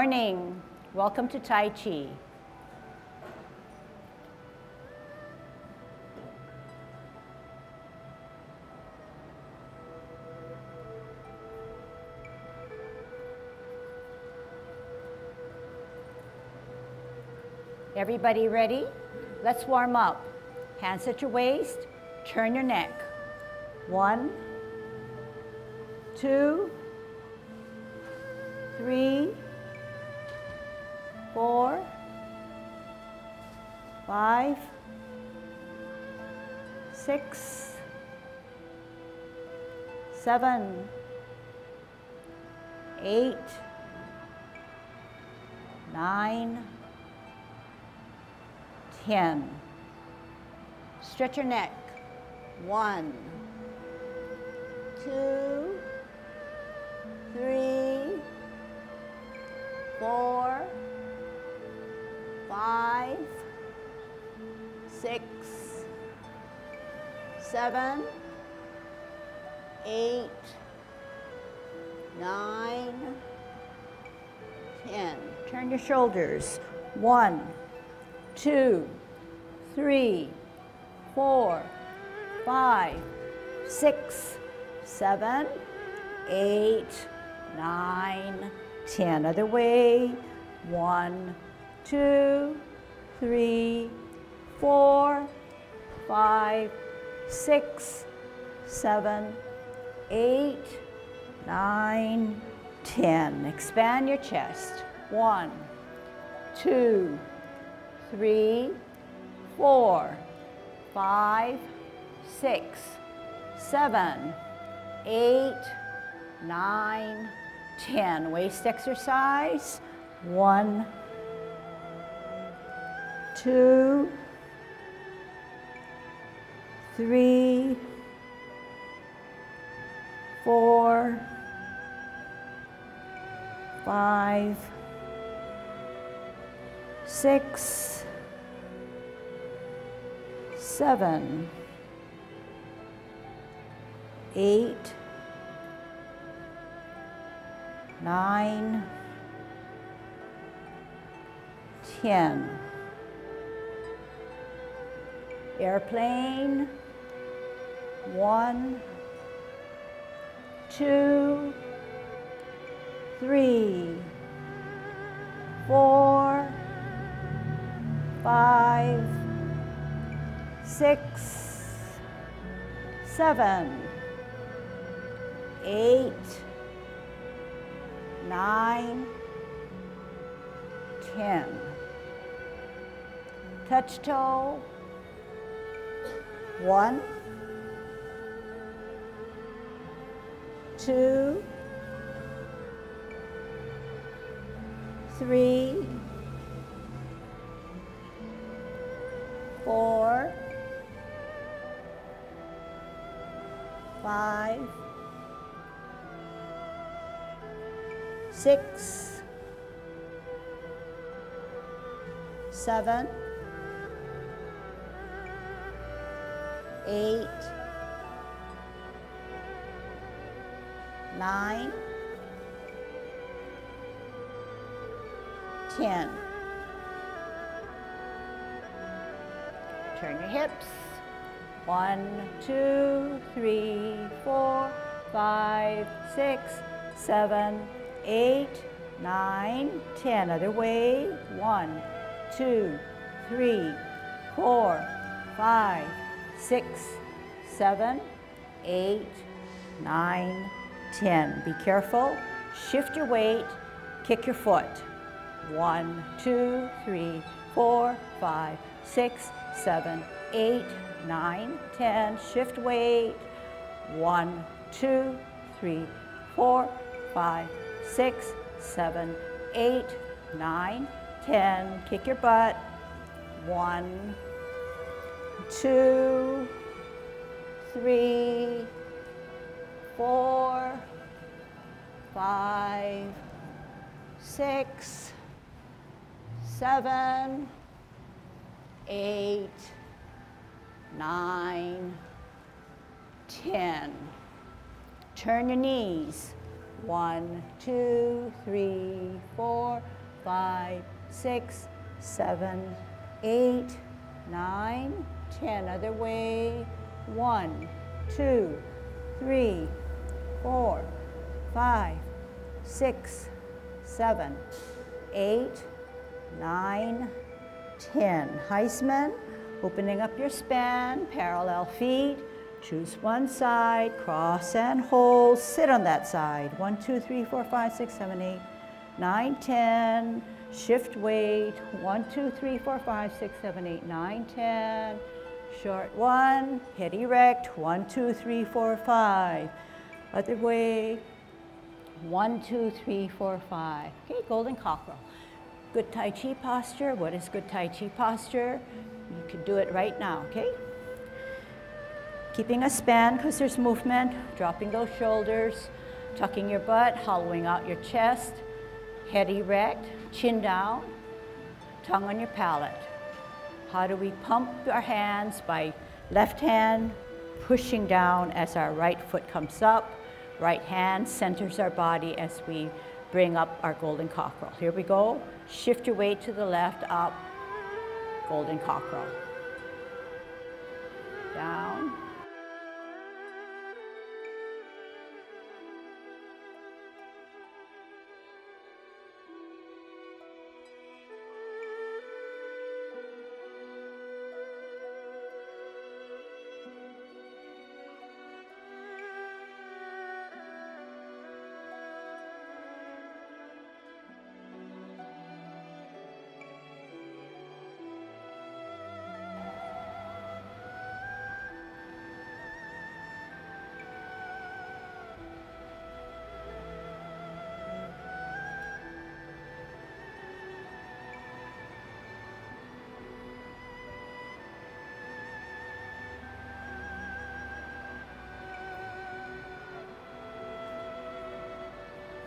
morning. Welcome to Tai Chi. Everybody ready? Let's warm up. Hands at your waist, turn your neck. 1, 2, 3, 4, 5, 6, 7, 8, 9, 10. Stretch your neck. 1, 2, 3, 4, 5, 6, 7, 8, 9, 10. Turn your shoulders. 1, 2, 3, 4, 5, 6, 7, 8, 9, 10. Other way. 1, 2, 3, 4, 5, 6, 7, 8, 9, 10. Expand your chest. 1, 2, 3, 4, 5, 6, 7, 8, 9, 10. Waist exercise. 1, 2, 3, 4, 5, 6, 7, 8, 9, 10. Airplane. 1, 2, 3, 4, 5, 6, 7, 8, 9, 10. Touch toe. 1, 2, 3, 4, 5, 6, 7, 8, 9, 10. Turn your hips. 1, 2, 3, 4, 5, 6, 7, 8, 9, 10. Other way. 1, 2, 3, 4, 5, 6, 7, 8, 9, 10. Be careful. Shift your weight. Kick your foot. 1, 2, 3, 4, 5, 6, 7, 8, 9, 10. Shift weight. 1, 2, 3, 4, 5, 6, 7, 8, 9, 10. Kick your butt. 1, 2, 3, 4, 5, 6, 7, 8, 9, 10. Turn your knees. 1, 2, 3, 4, 5, 6, 7, 8, 9, 10. Other way. 1, 2, 3, 4, 5, 6, 7, 8, 9, 10. Heisman, opening up your span, parallel feet. Choose one side, cross and hold, sit on that side. 1, 2, 3, 4, 5, 6, 7, 8, 9, 10. Shift weight. 1, 2, 3, 4, 5, 6, 7, 8, 9, 10. Short one, head erect. 1, 2, 3, 4, 5. Other way. 1, 2, 3, 4, 5. Okay, golden cockerel. Good Tai Chi posture. What is good Tai Chi posture? You can do it right now, okay? Keeping a span because there's movement, dropping those shoulders, tucking your butt, hollowing out your chest, head erect, chin down, tongue on your palate. How do we pump our hands? By left hand pushing down as our right foot comes up, right hand centers our body as we bring up our golden cockerel. Here we go. Shift your weight to the left, up, golden cockerel. Down.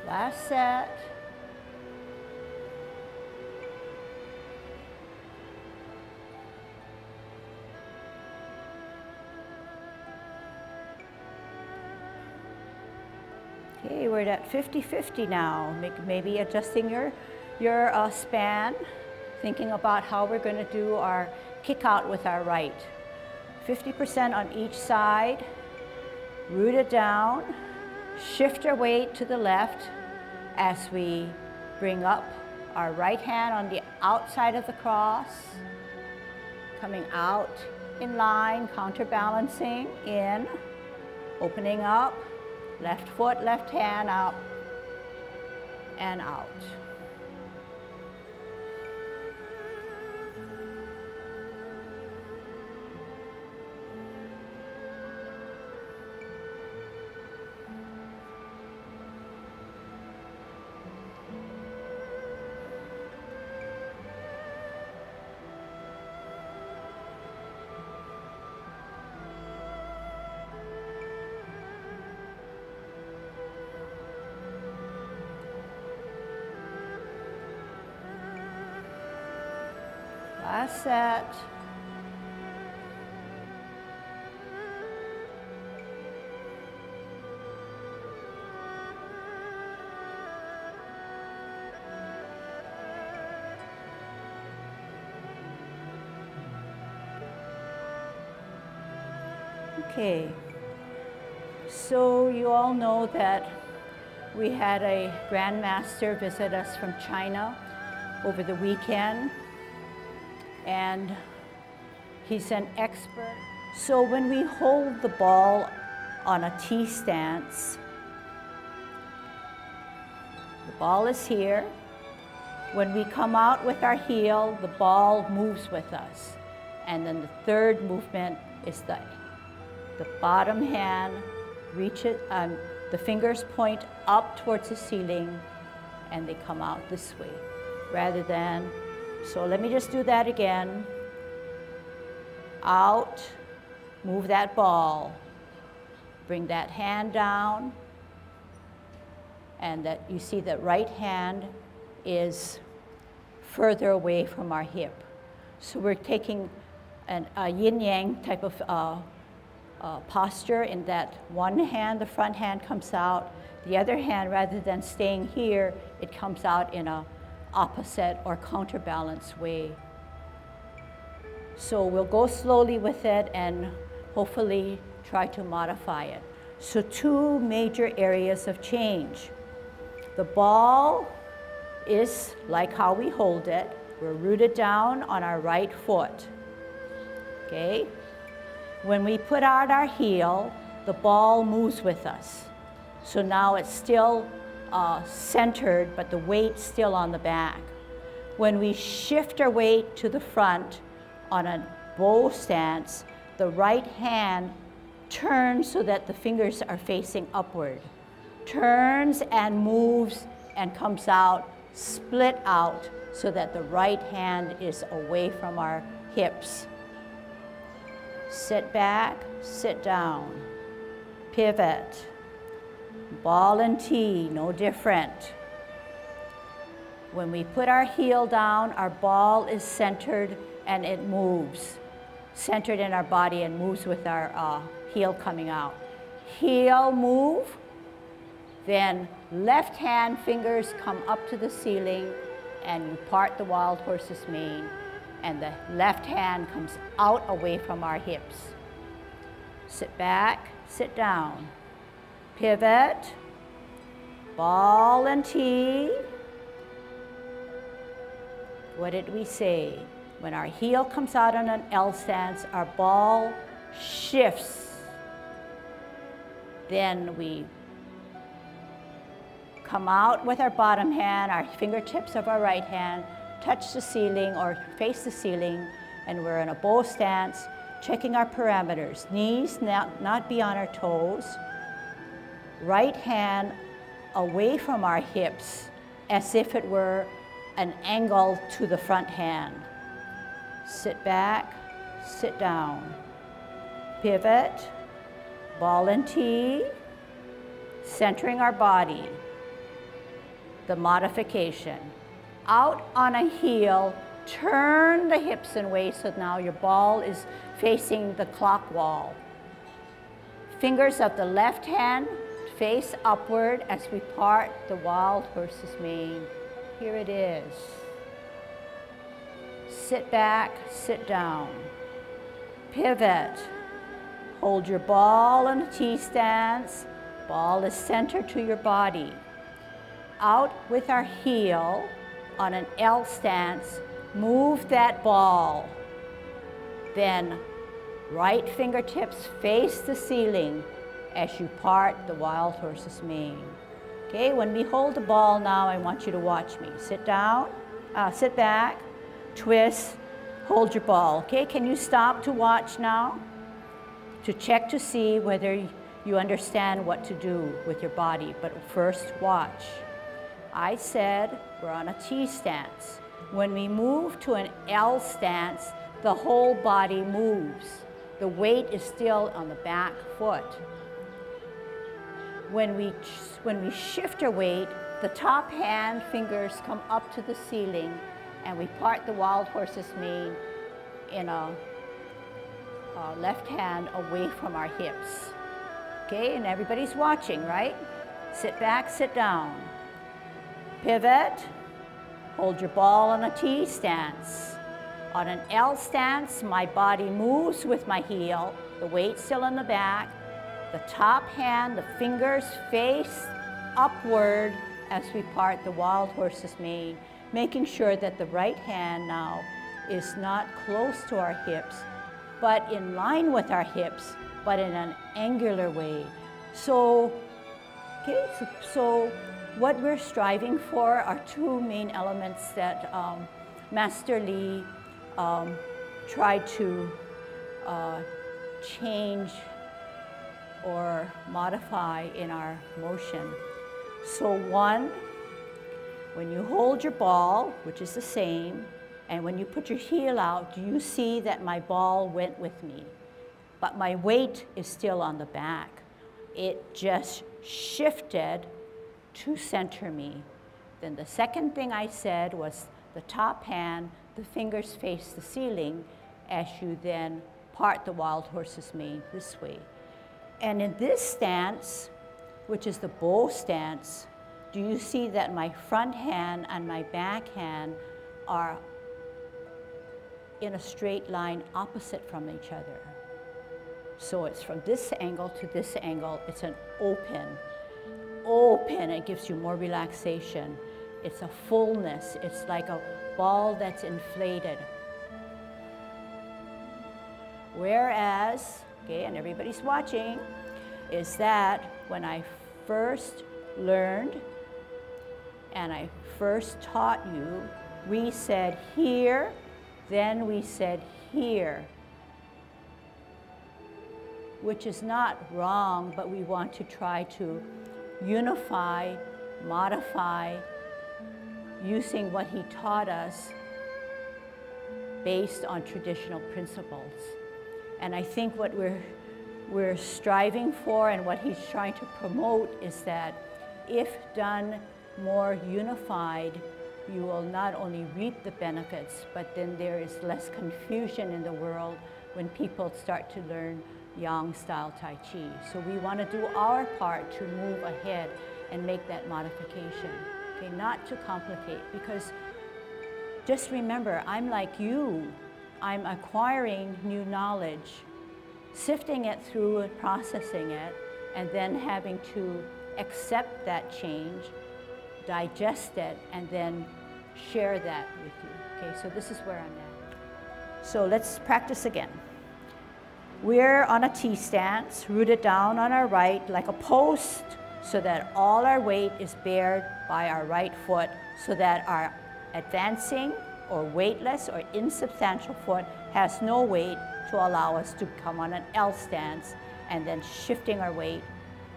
Last set. Okay, we're at 50-50 now. Maybe adjusting your span, thinking about how we're going to do our kick out with our right. 50% on each side. Root it down. Shift our weight to the left as we bring up our right hand on the outside of the cross, coming out in line, counterbalancing, in, opening up, left foot, left hand up, and out. Last set. Okay, so you all know that we had a grandmaster visit us from China over the weekend, and he's an expert. So when we hold the ball on a T stance, the ball is here. When we come out with our heel, the ball moves with us. And then the third movement is the bottom hand reaches, the fingers point up towards the ceiling and they come out this way rather than, so let me just do that again. Out, move that ball, bring that hand down, and that you see that right hand is further away from our hip. So we're taking a yin-yang type of posture in that one hand, the front hand comes out, the other hand, rather than staying here, it comes out in a opposite or counterbalance way. So we'll go slowly with it and hopefully try to modify it. So two major areas of change. The ball is like how we hold it. We're rooted down on our right foot, okay? When we put out our heel, the ball moves with us. So now it's still centered, but the weight's still on the back. When we shift our weight to the front on a bow stance, the right hand turns so that the fingers are facing upward. Turns and moves and comes out, split out, so that the right hand is away from our hips. Sit back, sit down, pivot. Ball and T, no different. When we put our heel down, our ball is centered and it moves. Centered in our body and moves with our heel coming out. Heel move, then left hand fingers come up to the ceiling and you part the wild horse's mane, and the left hand comes out away from our hips. Sit back, sit down. Pivot, ball and T. What did we say? When our heel comes out on an L stance, our ball shifts. Then we come out with our bottom hand, our fingertips of our right hand touch the ceiling or face the ceiling, and we're in a bow stance, checking our parameters. Knees not beyond our toes. Right hand away from our hips as if it were an angle to the front hand. Sit back, sit down. Pivot, ball and T, centering our body. The modification. Out on a heel, turn the hips and waist so now your ball is facing the clock wall. Fingers of the left hand face upward as we part the wild horse's mane. Here it is. Sit back, sit down. Pivot. Hold your ball in a T stance. Ball is centered to your body. Out with our heel on an L stance, move that ball. Then right fingertips face the ceiling as you part the wild horse's mane. Okay, when we hold the ball now, I want you to watch me. Sit down, sit back, twist, hold your ball. Okay, can you stop to watch now? To check to see whether you understand what to do with your body, but first watch. I said we're on a T stance. When we move to an L stance, the whole body moves. The weight is still on the back foot. When we shift our weight, the top hand fingers come up to the ceiling and we part the wild horse's mane in a left hand away from our hips. Okay, and everybody's watching, right? Sit back, sit down. Pivot, hold your ball on a T stance. On an L stance, my body moves with my heel, the weight's still in the back. The top hand, the fingers face upward as we part the wild horse's mane, making sure that the right hand now is not close to our hips, but in line with our hips, but in an angular way. So, okay, so what we're striving for are two main elements that Master Lee tried to change or modify in our motion. So one, when you hold your ball, which is the same, and when you put your heel out, do you see that my ball went with me? But my weight is still on the back. It just shifted to center me. Then the second thing I said was the top hand, the fingers face the ceiling as you then part the wild horse's mane this way. And in this stance, which is the bow stance, do you see that my front hand and my back hand are in a straight line opposite from each other? So it's from this angle to this angle. It's an open. It gives you more relaxation. It's a fullness. It's like a ball that's inflated. Whereas, okay, and everybody's watching, is that when I first learned and I first taught you, we said here, then we said here, which is not wrong, but we want to try to unify, modify, using what he taught us based on traditional principles. And I think what we're striving for and what he's trying to promote is that if done more unified, you will not only reap the benefits, but then there is less confusion in the world when people start to learn Yang style Tai Chi. So we want to do our part to move ahead and make that modification. Okay, not to complicate, because just remember, I'm like you. I'm acquiring new knowledge, sifting it through and processing it, and then having to accept that change, digest it, and then share that with you. Okay, so this is where I'm at. So let's practice again. We're on a T stance, rooted down on our right like a post, so that all our weight is bared by our right foot, so that our advancing or weightless or insubstantial foot has no weight to allow us to come on an L stance, and then shifting our weight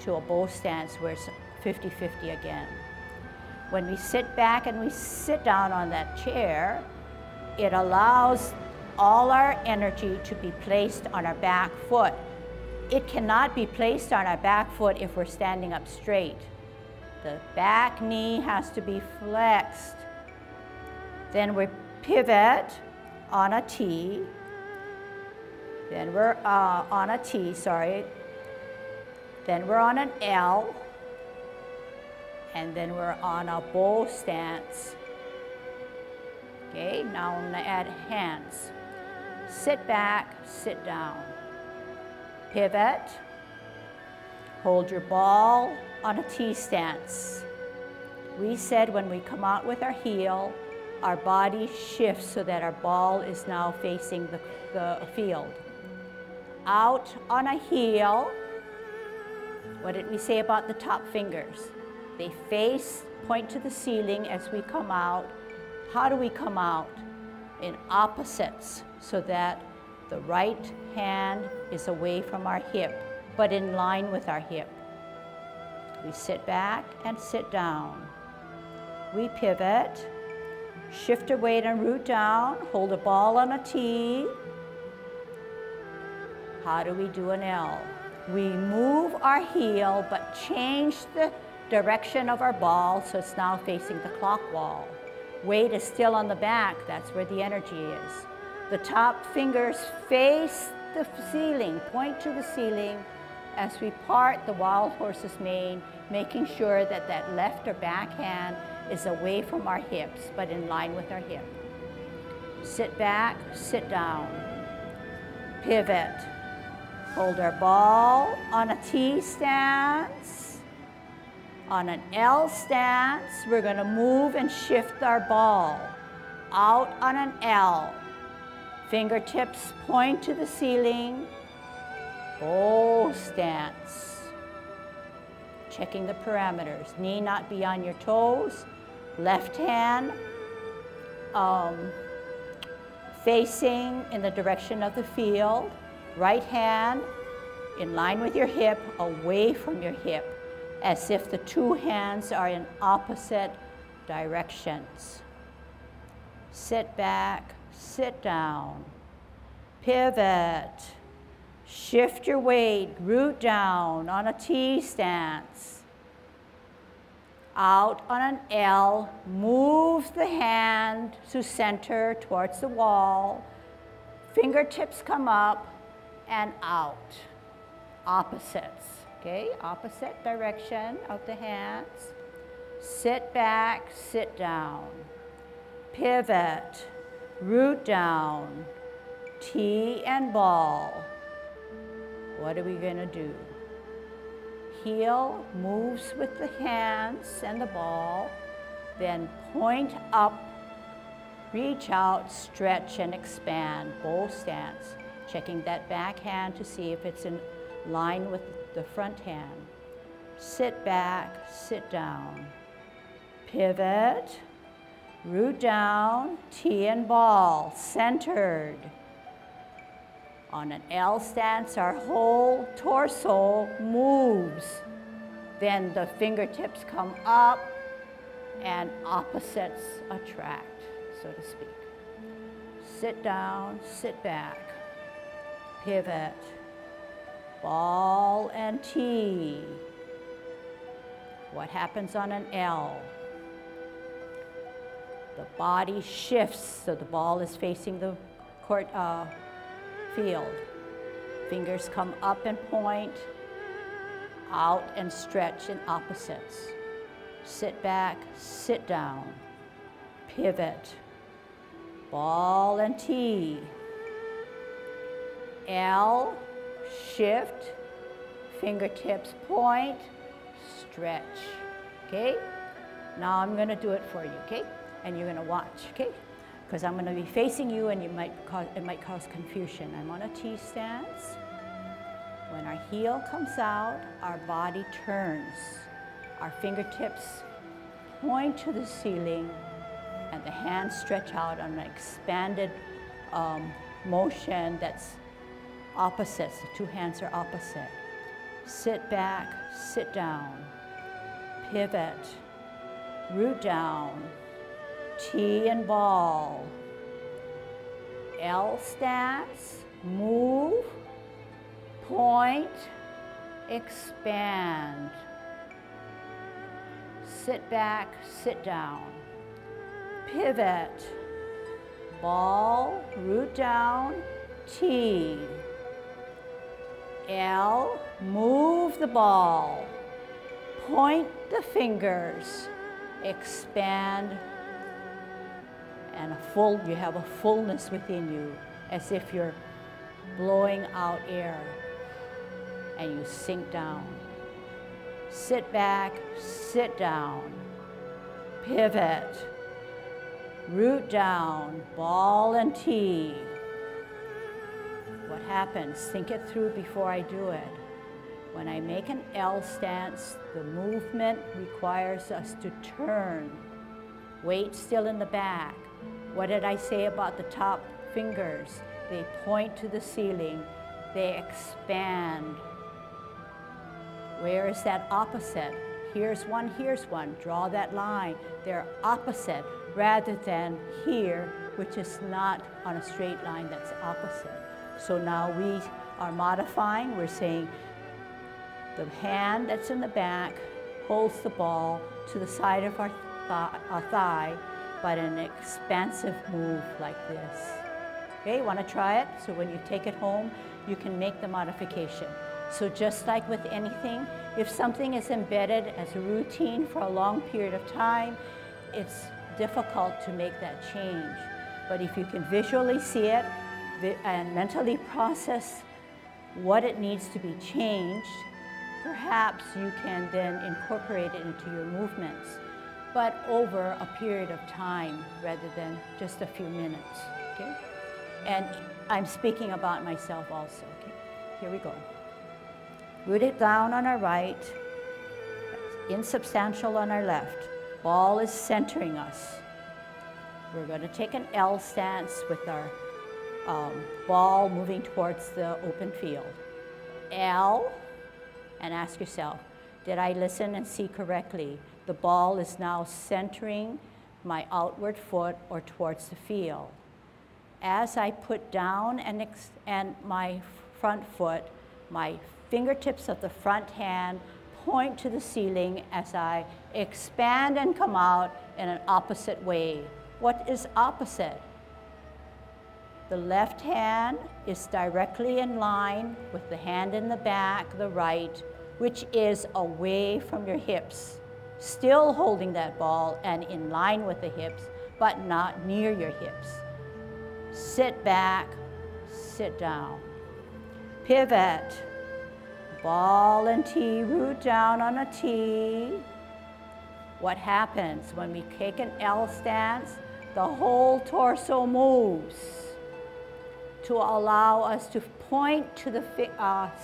to a bow stance where it's 50-50 again. When we sit back and we sit down on that chair, it allows all our energy to be placed on our back foot. It cannot be placed on our back foot if we're standing up straight. The back knee has to be flexed. Then we pivot on a T. Then we're on a T, sorry. Then we're on an L. And then we're on a bow stance. Okay, now I'm gonna add hands. Sit back, sit down. Pivot. Hold your ball on a T stance. We said when we come out with our heel, our body shifts so that our ball is now facing the field. Out on a heel. What did we say about the top fingers? They face, point to the ceiling as we come out. How do we come out? In opposites, so that the right hand is away from our hip, but in line with our hip. We sit back and sit down. We pivot, shift our weight and root down, hold a ball on a T. How do we do an L? We move our heel, but change the direction of our ball so it's now facing the clock wall. Weight is still on the back, that's where the energy is. The top fingers face the ceiling, point to the ceiling as we part the wild horse's mane, making sure that that left or back hand is away from our hips, but in line with our hip. Sit back, sit down. Pivot. Hold our ball on a T stance. On an L stance, we're going to move and shift our ball. Out on an L. Fingertips point to the ceiling. Bow stance. Checking the parameters. Knee not beyond your toes. Left hand facing in the direction of the field. Right hand in line with your hip, away from your hip, as if the two hands are in opposite directions. Sit back, sit down, pivot, shift your weight, root down on a T stance. Out on an L, move the hand to center towards the wall. Fingertips come up and out. Opposites, okay? Opposite direction of the hands. sit back, sit down, pivot, root down, T and ball. What are we going to do? Heel moves with the hands and the ball, then point up, reach out, stretch and expand, bow stance, checking that back hand to see if it's in line with the front hand. Sit back, sit down, pivot, root down, T and ball, centered. On an L stance, our whole torso moves. Then the fingertips come up and opposites attract, so to speak. Sit down, sit back, pivot, ball and T. What happens on an L? The body shifts, so the ball is facing the court field. Fingers come up and point, out and stretch in opposites. Sit back, sit down, pivot, ball and T. L, shift, fingertips point, stretch, okay? Now I'm gonna do it for you, okay? And you're gonna watch, okay? Because I'm gonna be facing you and it might cause confusion. I'm on a T stance. When our heel comes out, our body turns. Our fingertips point to the ceiling and the hands stretch out on an expanded motion that's opposites. The two hands are opposite. Sit back, sit down, pivot, root down, T and ball. L stance, move, point, expand. Sit back, sit down, pivot, ball, root down, T. L, move the ball, point the fingers, expand, and you have a fullness within you, as if you're blowing out air, and you sink down. Sit back, sit down, pivot, root down, ball and T. What happens? Think it through before I do it. When I make an L stance, the movement requires us to turn. Weight still in the back. What did I say about the top fingers? They point to the ceiling. They expand. Where is that opposite? Here's one, here's one. Draw that line. They're opposite rather than here, which is not on a straight line, that's opposite. So now we are modifying. We're saying the hand that's in the back holds the ball to the side of our thigh, but an expansive move like this. Okay, want to try it? So when you take it home, you can make the modification. So just like with anything, if something is embedded as a routine for a long period of time, it's difficult to make that change. But if you can visually see it and mentally process what it needs to be changed, perhaps you can then incorporate it into your movements, but over a period of time rather than just a few minutes, okay? And I'm speaking about myself also, okay? Here we go. Root it down on our right, insubstantial on our left. Ball is centering us. We're going to take an L stance with our ball moving towards the open field. L, and ask yourself, did I listen and see correctly? The ball is now centering my outward foot or towards the field. As I put down and my front foot, my fingertips of the front hand point to the ceiling as I expand and come out in an opposite way. What is opposite? The left hand is directly in line with the hand in the back, the right, which is away from your hips. still holding that ball and in line with the hips, but not near your hips. Sit back, sit down. Pivot. Ball and T, root down on a T. What happens when we take an L stance? The whole torso moves to allow us to point to the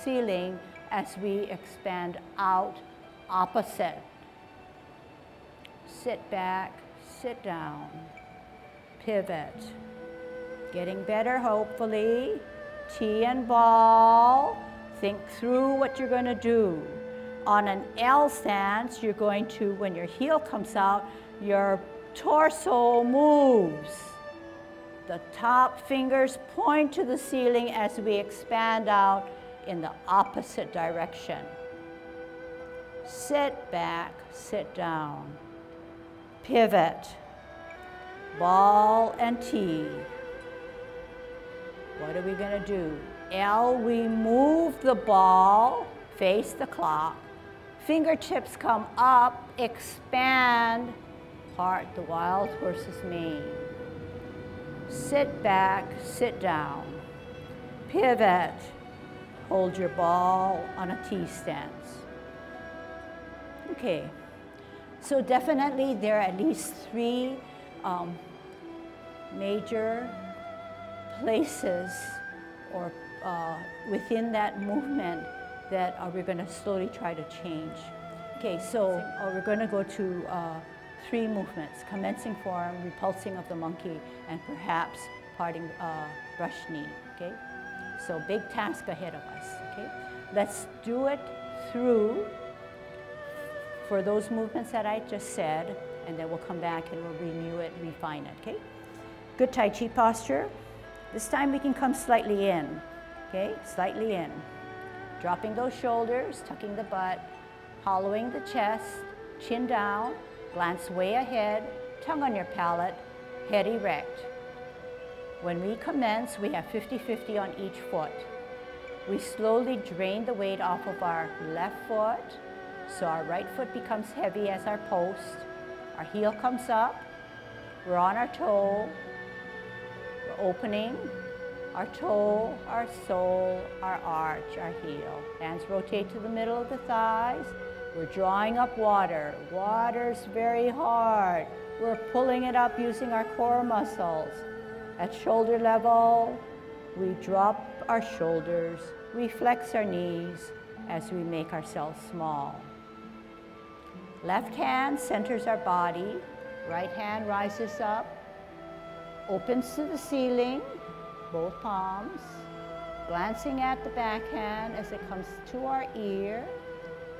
ceiling as we expand out, opposite. Sit back, sit down, pivot. Getting better, hopefully. T and ball. Think through what you're going to do. On an L stance, you're going to, when your heel comes out, your torso moves. The top fingers point to the ceiling as we expand out in the opposite direction. Sit back, sit down. Pivot. Ball and T. What are we going to do? L, we move the ball, face the clock. Fingertips come up, expand, part the wild horse's mane. Sit back, sit down. Pivot. Hold your ball on a T stance. Okay, so definitely there are at least 3 major places or within that movement that we're going to slowly try to change. Okay, so we're going to go to 3 movements: commencing form, repulsing of the monkey, and perhaps parting brush knee. Okay, so big task ahead of us. Okay, let's do it through for those movements that I just said, and then we'll come back and we'll renew it, refine it. Okay, good Tai Chi posture. This time we can come slightly in, okay? Slightly in. Dropping those shoulders, tucking the butt, hollowing the chest, chin down, glance way ahead, tongue on your palate, head erect. When we commence, we have 50-50 on each foot. We slowly drain the weight off of our left foot, so our right foot becomes heavy as our post. Our heel comes up, we're on our toe, opening our toe, our sole, our arch, our heel. Hands rotate to the middle of the thighs. We're drawing up water. Water's very hard. We're pulling it up using our core muscles. At shoulder level, we drop our shoulders. We flex our knees as we make ourselves small. Left hand centers our body. Right hand rises up. Opens to the ceiling, both palms, glancing at the backhand as it comes to our ear,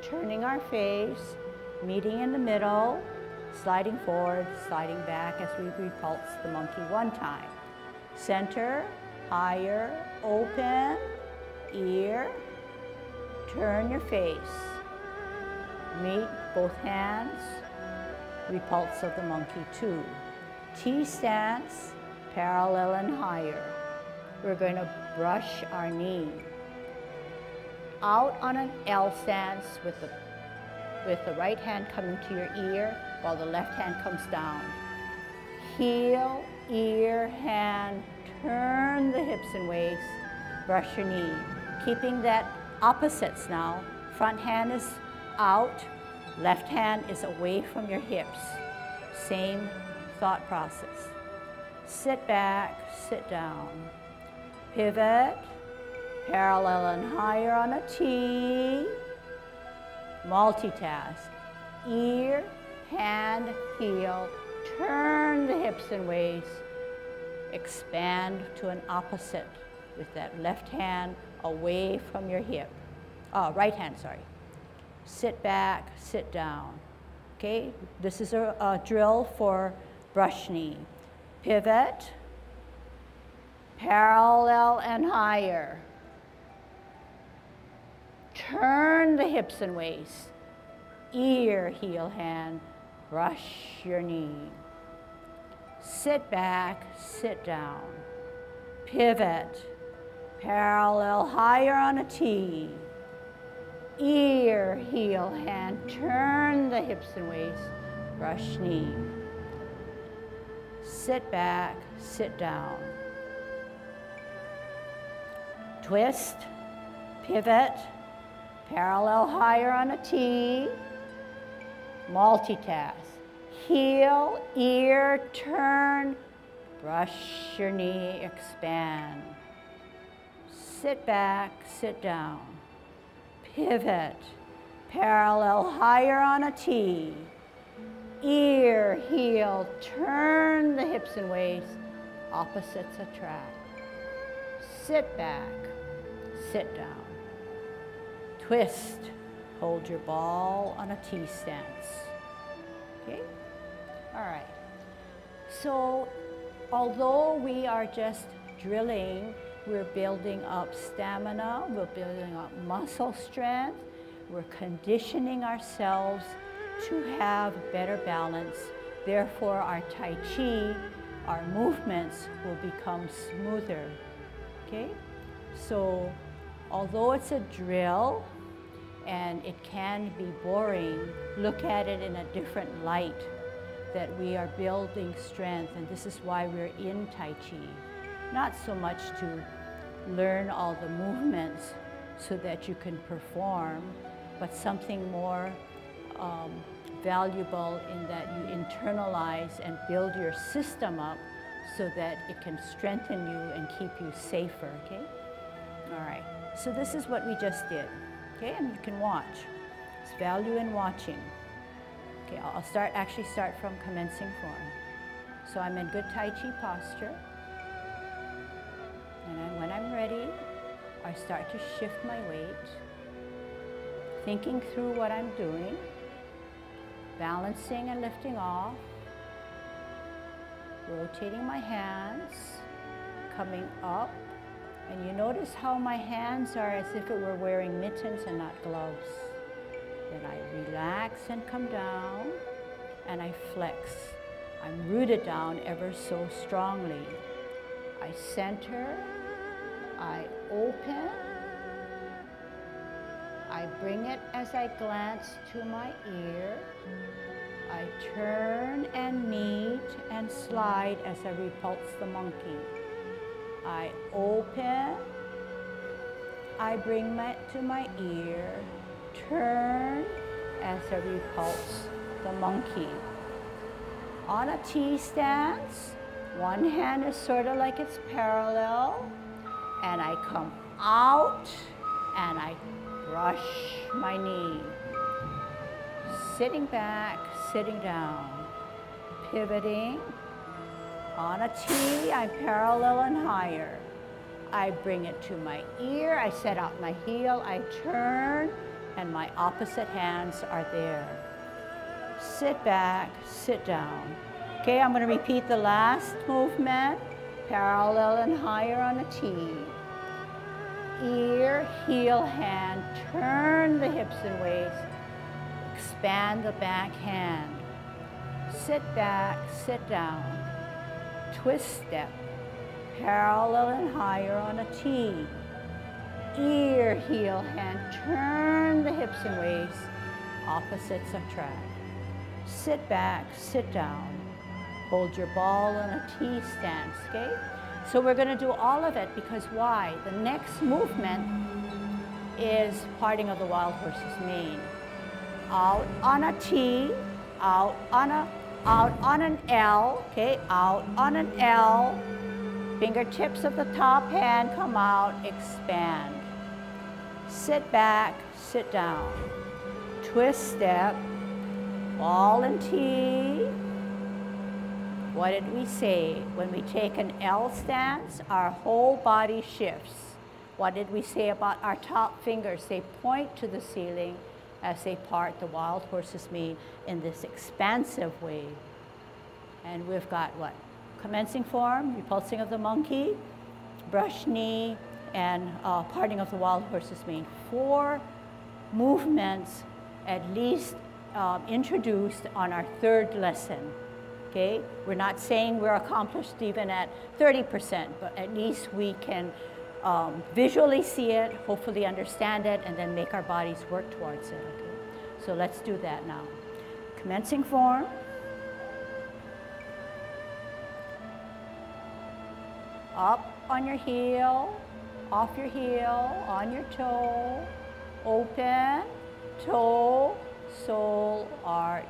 turning our face, meeting in the middle, sliding forward, sliding back as we repulse the monkey 1 time. Center, higher, open, ear, turn your face, meet both hands, repulse of the monkey 2. T stance, parallel and higher. We're going to brush our knee. Out on an L stance with the right hand coming to your ear while the left hand comes down. Heel, ear, hand, turn the hips and waist, brush your knee. Keeping that opposites now. Front hand is out, left hand is away from your hips. Same thought process. Sit back, sit down. Pivot, parallel and higher on a T. Multitask. Ear, hand, heel. Turn the hips and waist. Expand to an opposite with that left hand away from your hip. Right hand, sorry. Sit back, sit down. Okay, this is a drill for brush knee. Pivot, parallel and higher. Turn the hips and waist. Ear, heel, hand, brush your knee. Sit back, sit down. Pivot, parallel, higher on a T. ear, heel, hand, turn the hips and waist, brush knee. Sit back, sit down. Twist, pivot, parallel higher on a T, multitask. Heel, ear, turn, brush your knee, expand. Sit back, sit down. Pivot, parallel higher on a T. Ear, heel, turn the hips and waist, opposites attract. Sit back, sit down. Twist, hold your ball on a T stance. Okay? All right. So, although we are just drilling, we're building up stamina, we're building up muscle strength, we're conditioning ourselves to have better balance. Therefore, our Tai Chi, our movements will become smoother. Okay? So, although it's a drill and it can be boring, look at it in a different light, that we are building strength, and this is why we're in Tai Chi. Not so much to learn all the movements so that you can perform, but something more valuable in that you internalize and build your system up so that it can strengthen you and keep you safer, okay? All right, so this is what we just did, okay? And you can watch. There's value in watching. Okay, I'll actually start from commencing form. So I'm in good Tai Chi posture. And then when I'm ready, I start to shift my weight, thinking through what I'm doing, balancing and lifting off, rotating my hands, coming up. And you notice how my hands are as if it were wearing mittens and not gloves. Then I relax and come down, and I flex. I'm rooted down ever so strongly. I center, I open, I bring it as I glance to my ear, I turn and meet and slide as I repulse the monkey. I open, I bring it to my ear, turn as I repulse the monkey. On a T stance, one hand is sort of like it's parallel, and I come out and I brush my knee. Sitting back, sitting down, pivoting. On a T, I'm parallel and higher. I bring it to my ear, I set out my heel, I turn, and my opposite hands are there. Sit back, sit down. Okay, I'm going to repeat the last movement, parallel and higher on a T. Ear, heel, hand, turn the hips and waist, expand the back hand. Sit back, sit down. Twist step, parallel and higher on a T. Ear, heel, hand, turn the hips and waist, opposites attract. Sit back, sit down. Hold your ball on a T stance, okay? So we're gonna do all of it because why? The next movement is parting of the wild horse's mane. Out on a T, out on an L, okay? Out on an L. Fingertips of the top hand come out, expand. Sit back, sit down. Twist step, ball and T. What did we say? When we take an L stance, our whole body shifts. What did we say about our top fingers? They point to the ceiling as they part the wild horse's mane in this expansive way. And we've got what? Commencing form, repulsing of the monkey, brush knee, and parting of the wild horse's mane. 4 movements at least introduced on our 3rd lesson. Okay? We're not saying we're accomplished even at 30%, but at least we can visually see it, hopefully understand it, and then make our bodies work towards it. Okay? So let's do that now. Commencing form. Up on your heel, off your heel, on your toe, open, toe, sole, arch.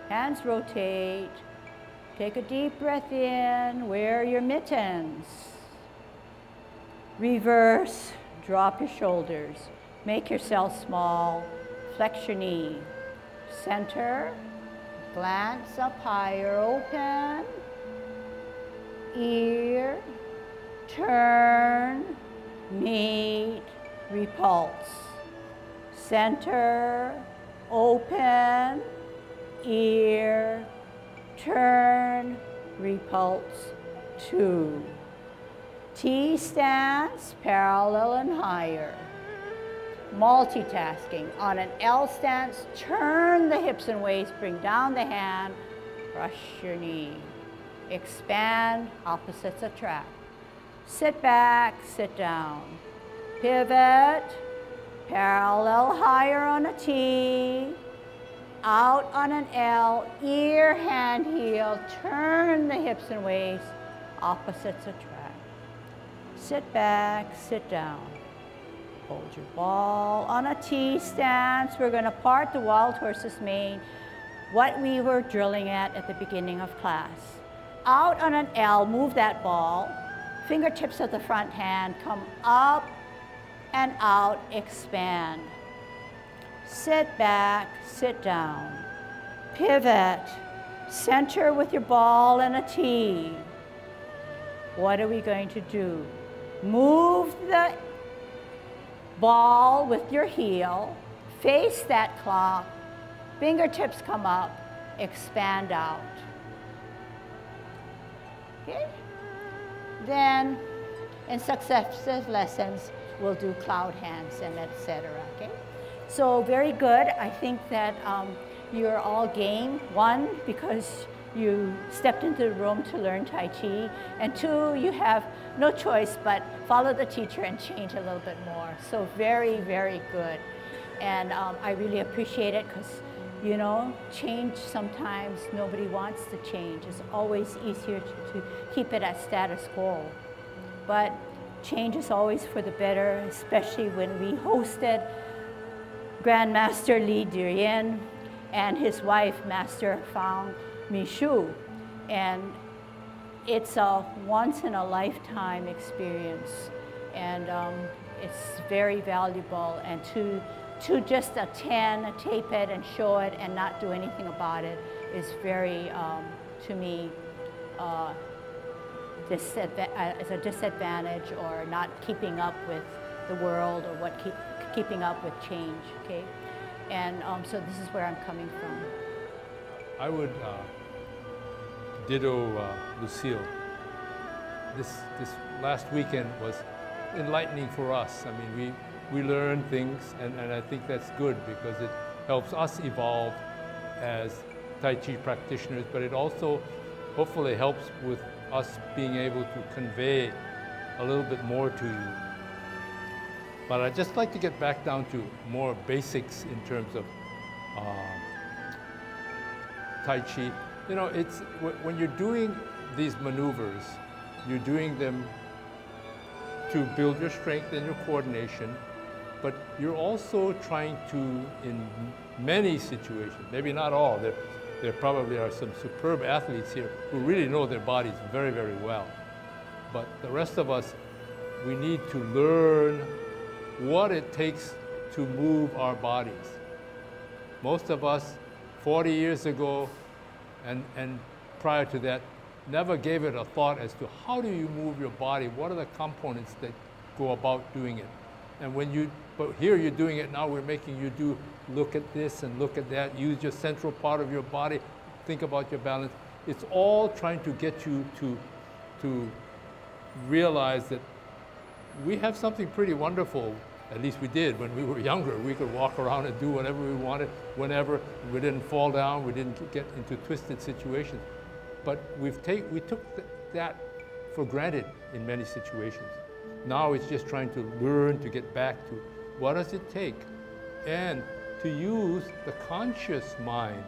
Hands rotate. Take a deep breath in, wear your mittens. Reverse, drop your shoulders. Make yourself small, flex your knee. Center, glance up higher, open. Ear, turn, meet, repulse. Center, open, ear, turn, repulse, 2. T stance, parallel and higher. Multitasking. On an L stance, turn the hips and waist, bring down the hand, crush your knee. Expand, opposites attract. Sit back, sit down. Pivot, parallel higher on a T, out on an L, ear, hand, heel, turn the hips and waist, opposites attract. Sit back, sit down. Hold your ball on a T stance. We're going to part the wild horse's mane, what we were drilling at the beginning of class. Out on an L, move that ball. Fingertips of the front hand, come up and out, expand. Sit back, sit down. Pivot, center with your ball and a T. What are we going to do? Move the ball with your heel, face that clock, fingertips come up, expand out. Okay? Then, in successive lessons, we'll do cloud hands and etc. Okay? So very good. I think that you're all game. 1, because you stepped into the room to learn Tai Chi, and 2, you have no choice but follow the teacher and change a little bit more. So very, very good. And I really appreciate it because, you know, change sometimes nobody wants to change. It's always easier to keep it at status quo. But change is always for the better, especially when we hosted Grandmaster Li Dirien and his wife, Master Fang Mishu. And it's a once-in-a-lifetime experience. And it's very valuable. And to just attend, tape it, and show it, and not do anything about it is very, to me, as a disadvantage, or not keeping up with the world, or keeping up with change, okay? And so this is where I'm coming from. I would ditto Lucille. This last weekend was enlightening for us. I mean, we learned things, and I think that's good because it helps us evolve as Tai Chi practitioners, but it also hopefully helps with us being able to convey a little bit more to you. But I'd just like to get back down to more basics in terms of Tai Chi. You know, it's when you're doing these maneuvers, you're doing them to build your strength and your coordination, but you're also trying to, in many situations, maybe not all, there probably are some superb athletes here who really know their bodies very, very well. But the rest of us, we need to learn what it takes to move our bodies. Most of us, 40 years ago and prior to that, never gave it a thought as to how do you move your body, what are the components that go about doing it. And but here you're doing it now, we're making you do, look at this and look at that, use your central part of your body, think about your balance. It's all trying to get you to realize that we have something pretty wonderful. At least we did when we were younger. We could walk around and do whatever we wanted, whenever. We didn't fall down, we didn't get into twisted situations. But we took that for granted in many situations. Now it's just trying to learn to get back to what does it take, and to use the conscious mind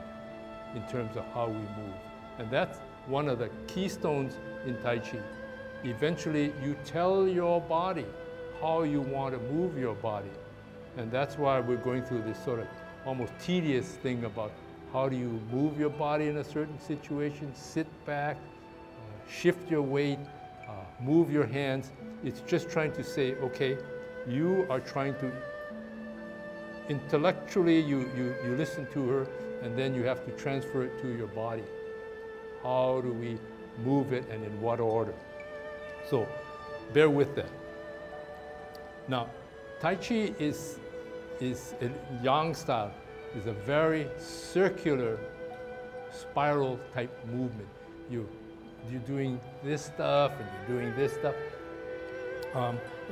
in terms of how we move. And that's one of the keystones in Tai Chi. Eventually, you tell your body how you want to move your body. And that's why we're going through this sort of almost tedious thing about how do you move your body in a certain situation, sit back, shift your weight, move your hands. It's just trying to say, okay, you are trying to, intellectually you listen to her, and then you have to transfer it to your body. How do we move it and in what order? So bear with that. Now, Tai Chi is in Yang style, is a very circular, spiral type movement. You're doing this stuff and you're doing this stuff.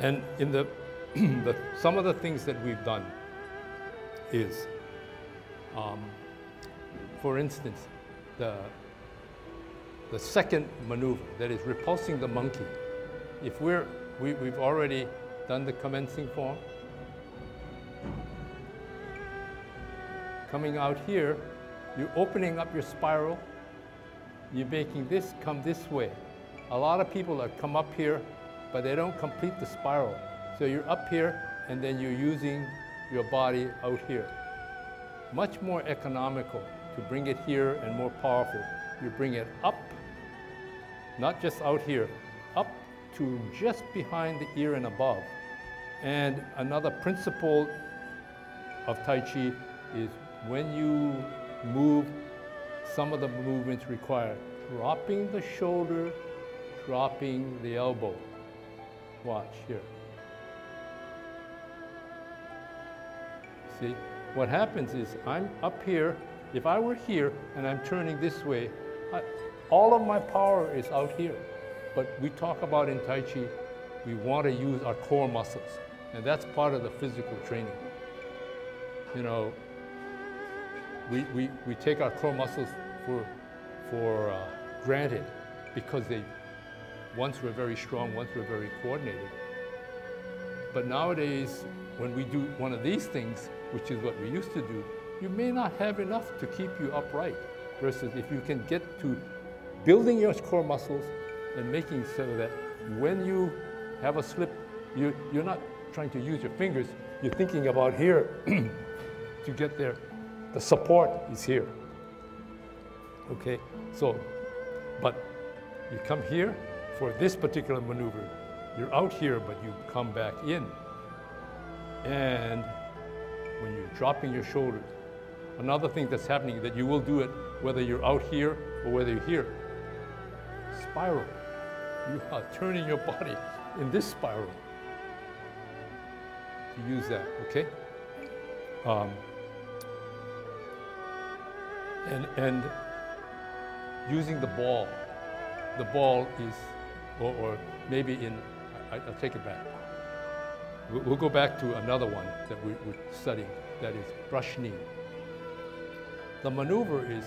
And in the, some of the things that we've done is, for instance, the second maneuver, that is repulsing the monkey. If we've already done the commencing form. Coming out here, you're opening up your spiral. You're making this come this way. A lot of people have come up here, but they don't complete the spiral. So you're up here, and then you're using your body out here. Much more economical to bring it here and more powerful. You bring it up, not just out here, up to just behind the ear and above. And another principle of Tai Chi is when you move, some of the movements require dropping the shoulder, dropping the elbow. Watch here. See, what happens is I'm up here. If I were here and I'm turning this way, all of my power is out here. But we talk about in Tai Chi, we want to use our core muscles. And that's part of the physical training. You know, we take our core muscles for granted because once we're very strong, once we're very coordinated. But nowadays, when we do one of these things, which is what we used to do, you may not have enough to keep you upright. Versus if you can get to building your core muscles and making so that when you have a slip, you're not trying to use your fingers, you're thinking about here to get there. The support is here. Okay, so, but you come here for this particular maneuver, you're out here, but you come back in. And when you're dropping your shoulders, another thing that's happening that you will do it whether you're out here or whether you're here. Spiral. You are turning your body in this spiral. To use that, okay? And using the ball. The ball is, or maybe in, I'll take it back. We'll go back to another one that we're studying, that is brush knee. The maneuver is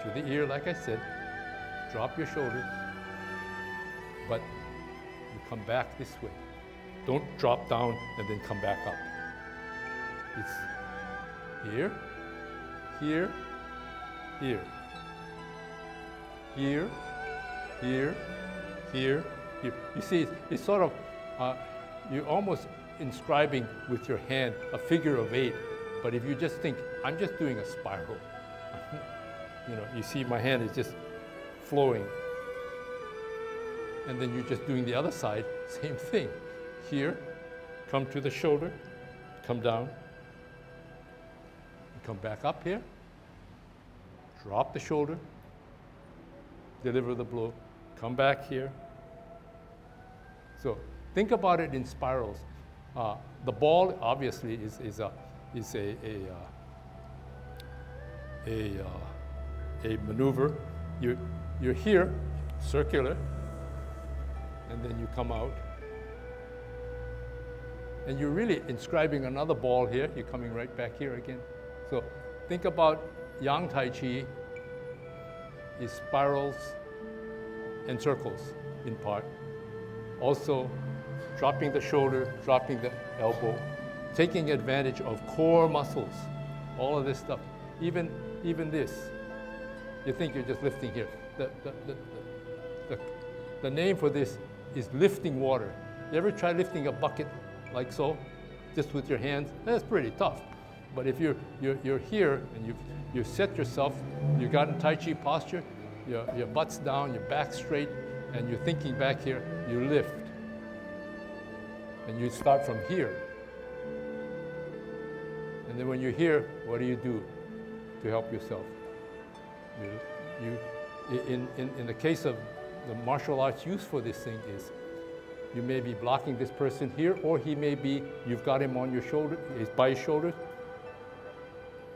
to the ear, like I said, drop your shoulders, but you come back this way. Don't drop down and then come back up. It's here, here, here, here, here, here, here. You see, it's sort of, you're almost inscribing with your hand a figure of 8, but if you just think, I'm just doing a spiral. You know, you see my hand is just flowing. And then you're just doing the other side, same thing. Here, come to the shoulder, come down, you come back up here, drop the shoulder, deliver the blow, come back here. So think about it in spirals. The ball obviously is a maneuver. You're here, circular, and then you come out. And you're really inscribing another ball here. You're coming right back here again. So think about Yang Tai Chi is spirals and circles in part. Also dropping the shoulder, dropping the elbow, taking advantage of core muscles, all of this stuff. Even this, you think you're just lifting here. The name for this is lifting water. You ever try lifting a bucket like so, just with your hands? That's pretty tough. But if you're here and you set yourself, you got in Tai Chi posture, your butt's down, your back's straight, and you're thinking back here, you lift. And you start from here. And then when you're here, what do you do to help yourself? In the case of the martial arts use for this thing is, you may be blocking this person here, or he may be, you've got him on your shoulder, he's by his shoulders,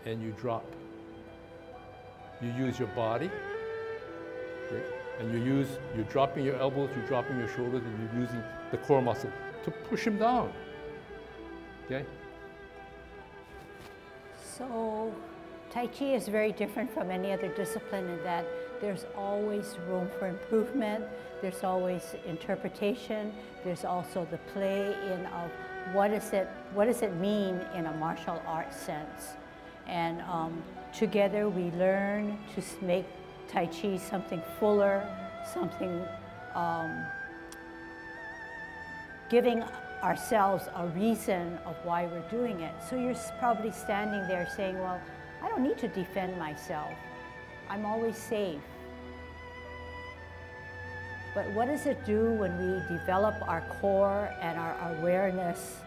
and you drop. You use your body, okay? And you're dropping your elbows, you're dropping your shoulders, and you're using the core muscle to push him down, okay? So, Tai Chi is very different from any other discipline in that there's always room for improvement, there's always interpretation, there's also the play in of what does it mean in a martial arts sense. And together we learn to make Tai Chi something fuller, something giving ourselves a reason of why we're doing it. So you're probably standing there saying, well, I don't need to defend myself. I'm always safe. But what does it do when we develop our core and our awareness?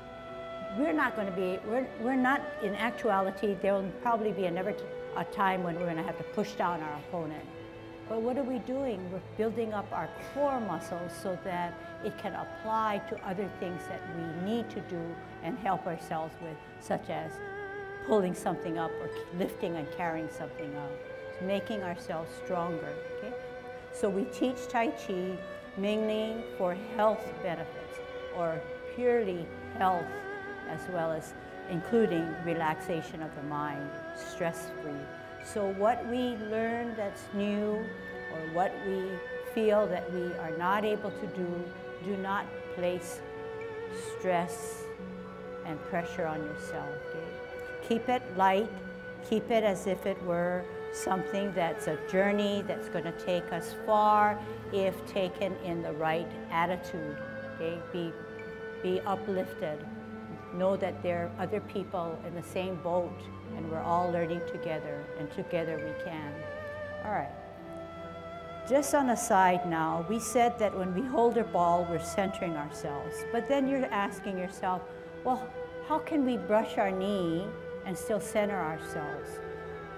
We're not, in actuality, there will probably be a time when we're going to have to push down our opponent. But what are we doing? We're building up our core muscles so that it can apply to other things that we need to do and help ourselves with, such as pulling something up or lifting and carrying something up, making ourselves stronger, okay? So we teach Tai Chi mainly for health benefits, or purely health, as well as including relaxation of the mind, stress-free. So what we learn that's new, or what we feel that we are not able to do not place stress and pressure on yourself, okay? Keep it light, keep it as if it were something that's a journey that's going to take us far if taken in the right attitude, okay? Be uplifted. Know that there are other people in the same boat and we're all learning together, and together we can. All right. Just on a side now, we said that when we hold a ball, we're centering ourselves. But then you're asking yourself, well, how can we brush our knee and still center ourselves?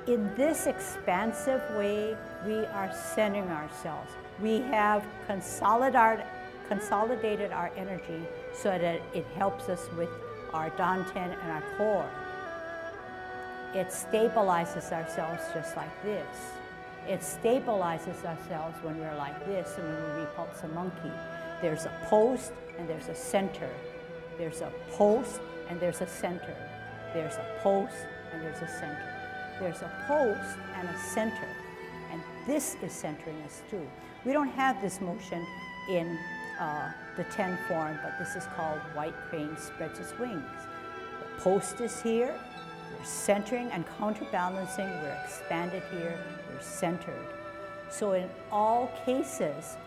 In this expansive way, we are centering ourselves. We have consolidated our energy so that it helps us with our danten and our core. It stabilizes ourselves just like this. It stabilizes ourselves when we're like this and when we repulse a monkey. There's a post and there's a center. There's a post and there's a center. There's a post and there's a center. There's a post and a center. And this is centering us too. We don't have this motion in the 10 form, but this is called white crane spreads its wings. The post is here. We're centering and counterbalancing. We're expanded here. We're centered. So in all cases,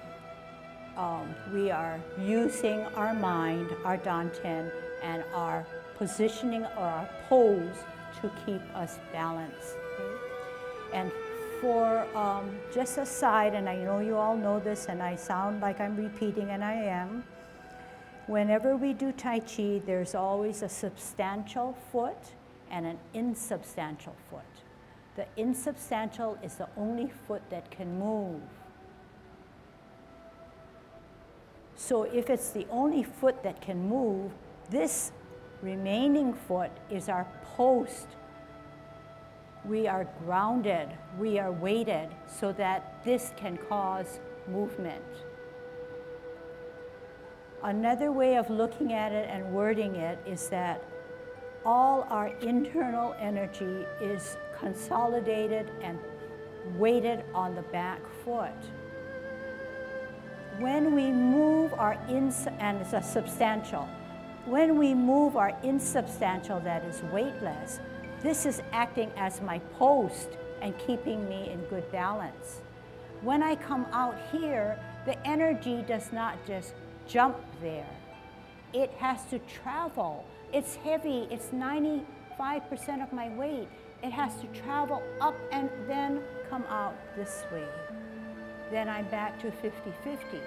we are using our mind, our danten, and our positioning or our pose to keep us balanced. Okay? And for just a side, and I know you all know this, and I sound like I'm repeating, and I am, whenever we do Tai Chi, there's always a substantial foot and an insubstantial foot. The insubstantial is the only foot that can move. So if it's the only foot that can move, this remaining foot is our post. We are grounded, we are weighted so that this can cause movement. Another way of looking at it and wording it is that all our internal energy is consolidated and weighted on the back foot. when we move our and it's a substantial, when we move our insubstantial that is weightless, this is acting as my post and keeping me in good balance. When I come out here, the energy does not just jump there. It has to travel. It's heavy, it's 95% of my weight. It has to travel up and then come out this way. Then I'm back to 50-50.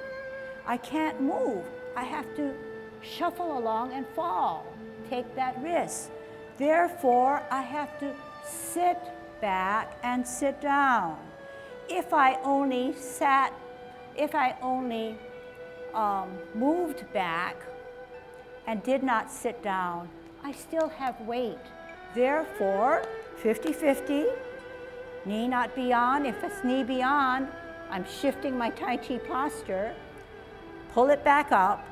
I can't move. I have to shuffle along and fall, take that risk. Therefore, I have to sit back and sit down. If I only moved back and did not sit down, I still have weight. Therefore, 50-50, knee not beyond. If it's knee beyond, I'm shifting my Tai Chi posture, pull it back up.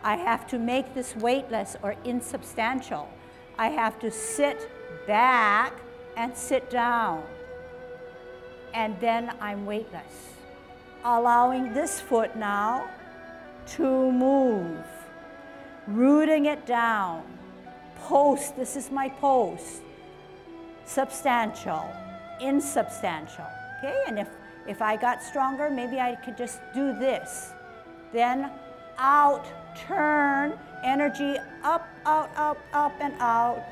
I have to make this weightless or insubstantial. I have to sit back and sit down. And then I'm weightless. Allowing this foot now to move. Rooting it down. Post, this is my post. Substantial, insubstantial. Okay, and if I got stronger, maybe I could just do this. Then out, turn, energy up, out, up, up, and out.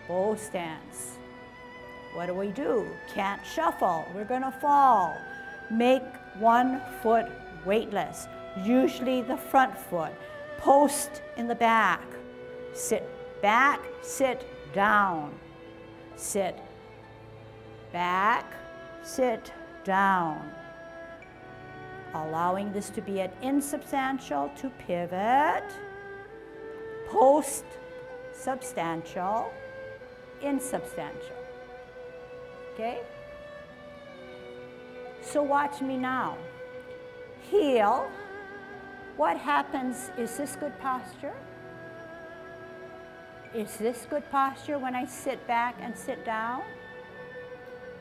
Bow stance. What do? Can't shuffle. We're going to fall. Make one foot weightless, usually the front foot. Post in the back. Sit back, sit down. Sit back, sit down. Allowing this to be an insubstantial to pivot. Post substantial, insubstantial. Okay? So watch me now. Heel. What happens? Is this good posture? Is this good posture when I sit back and sit down?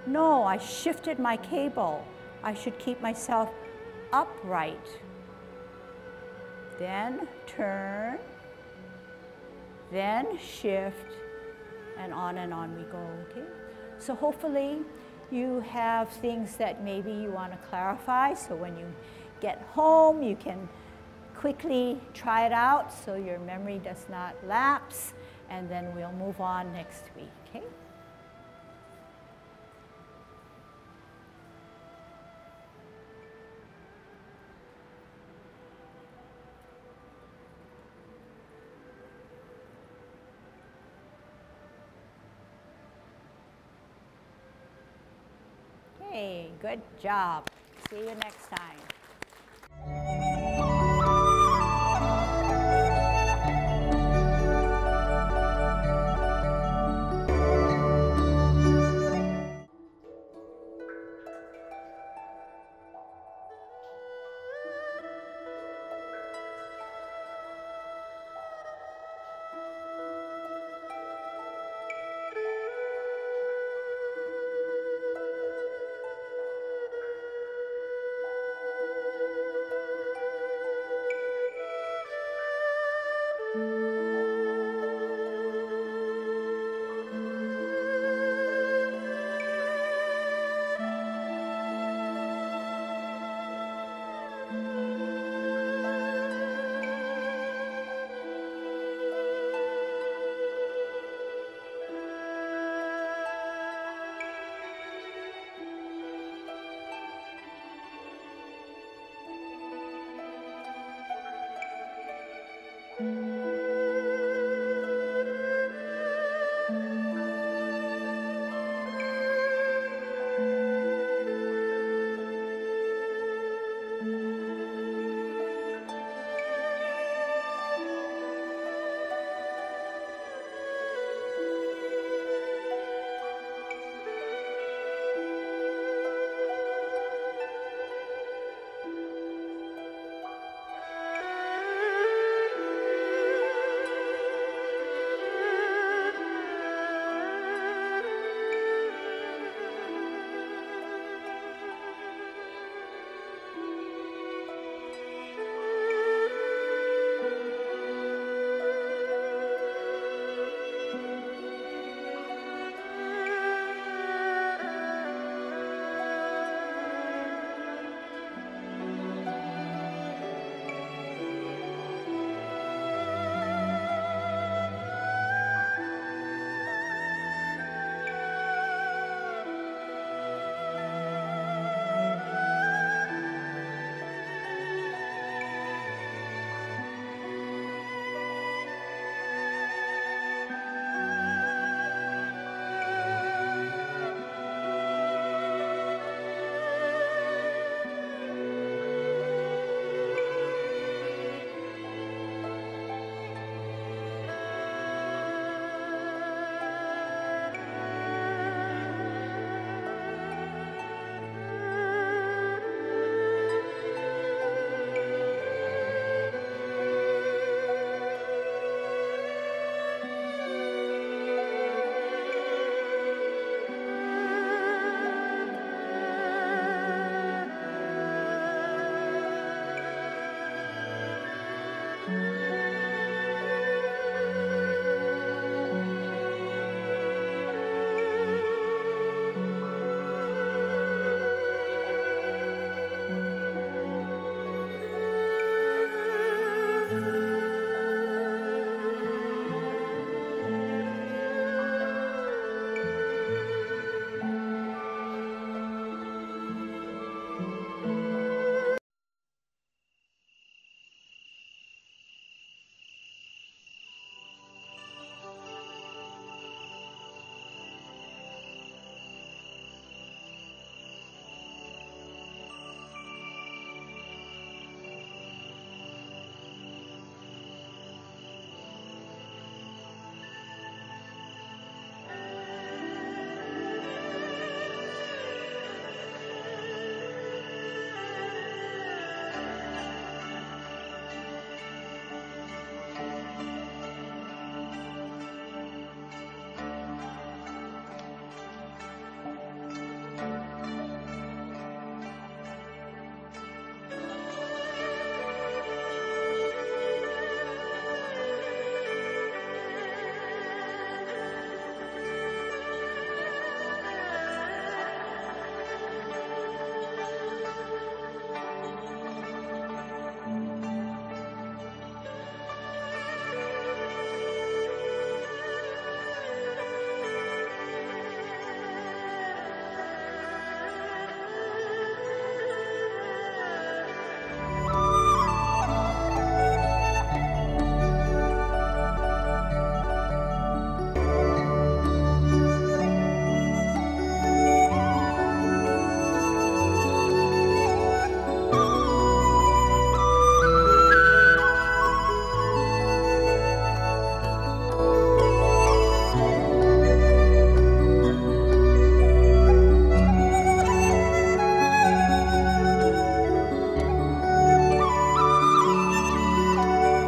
No, I shifted my cable. I should keep myself upright. Then turn, then shift, and on we go, okay? So hopefully you have things that maybe you want to clarify, so when you get home you can quickly try it out so your memory does not lapse, and then we'll move on next week, okay? Okay, good job. See you next time.